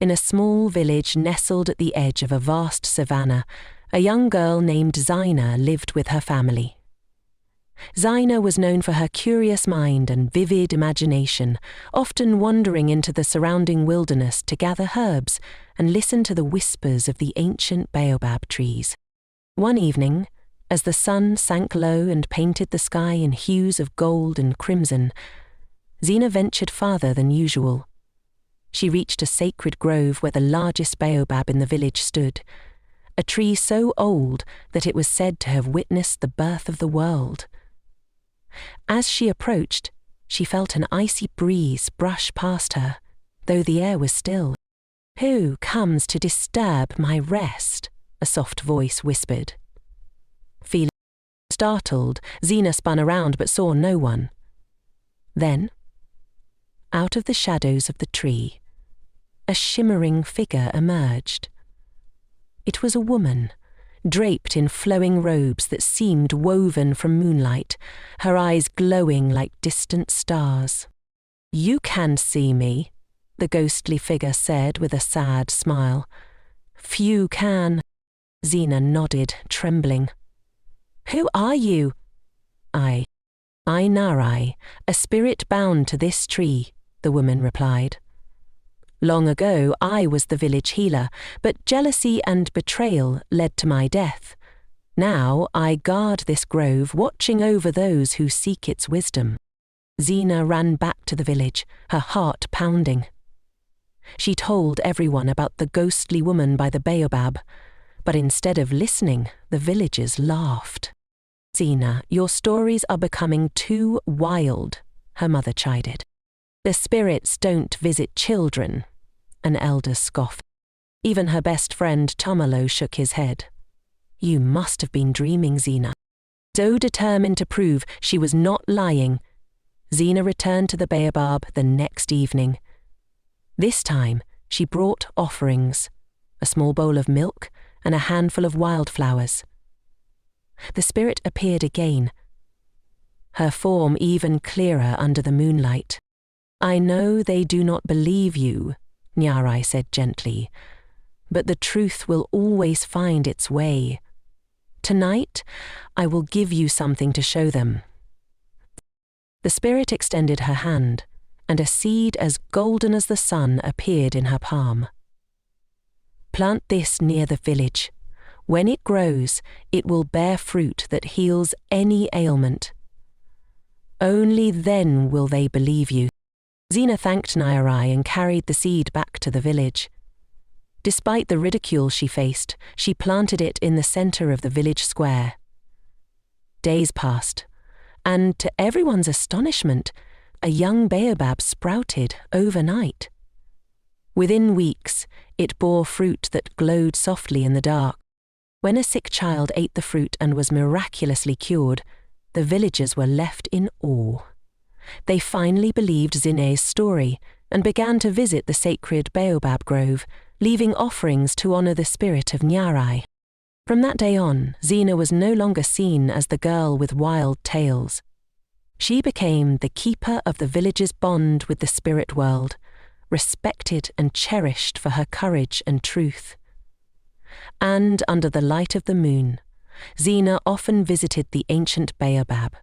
In a small village nestled at the edge of a vast savanna, a young girl named Zina lived with her family. Zina was known for her curious mind and vivid imagination, often wandering into the surrounding wilderness to gather herbs and listen to the whispers of the ancient baobab trees. One evening, as the sun sank low and painted the sky in hues of gold and crimson, Zina ventured farther than usual. She reached a sacred grove where the largest baobab in the village stood, a tree so old that it was said to have witnessed the birth of the world. As she approached, she felt an icy breeze brush past her, though the air was still. "Who comes to disturb my rest?" a soft voice whispered. Feeling startled, Zina spun around but saw no one. Then, out of the shadows of the tree, a shimmering figure emerged. It was a woman, draped in flowing robes that seemed woven from moonlight, her eyes glowing like distant stars. "You can see me," the ghostly figure said with a sad smile. "Few can." Zina nodded, trembling. "Who are you?" I Narai, a spirit bound to this tree," the woman replied. "Long ago I was the village healer, but jealousy and betrayal led to my death. Now I guard this grove, watching over those who seek its wisdom." Zina ran back to the village, her heart pounding. She told everyone about the ghostly woman by the baobab, but instead of listening, the villagers laughed. "Zina, your stories are becoming too wild," her mother chided. "The spirits don't visit children," an elder scoffed. Even her best friend Tomalo shook his head. "You must have been dreaming, Zina." So determined to prove she was not lying, Zina returned to the baobab the next evening. This time, she brought offerings, a small bowl of milk and a handful of wildflowers. The spirit appeared again, her form even clearer under the moonlight. "I know they do not believe you," Nyarai said gently, "but the truth will always find its way. Tonight, I will give you something to show them." The spirit extended her hand, and a seed as golden as the sun appeared in her palm. "Plant this near the village. When it grows, it will bear fruit that heals any ailment. Only then will they believe you." Zina thanked Nyarai and carried the seed back to the village. Despite the ridicule she faced, she planted it in the center of the village square. Days passed, and to everyone's astonishment, a young baobab sprouted overnight. Within weeks, it bore fruit that glowed softly in the dark. When a sick child ate the fruit and was miraculously cured, the villagers were left in awe. They finally believed Zine's story and began to visit the sacred baobab grove, leaving offerings to honor the spirit of Nyarai. From that day on, Zina was no longer seen as the girl with wild tales. She became the keeper of the village's bond with the spirit world, respected and cherished for her courage and truth. And under the light of the moon, Zina often visited the ancient baobab,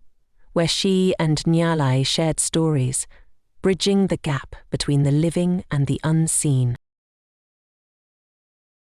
where she and Nyalai shared stories, bridging the gap between the living and the unseen.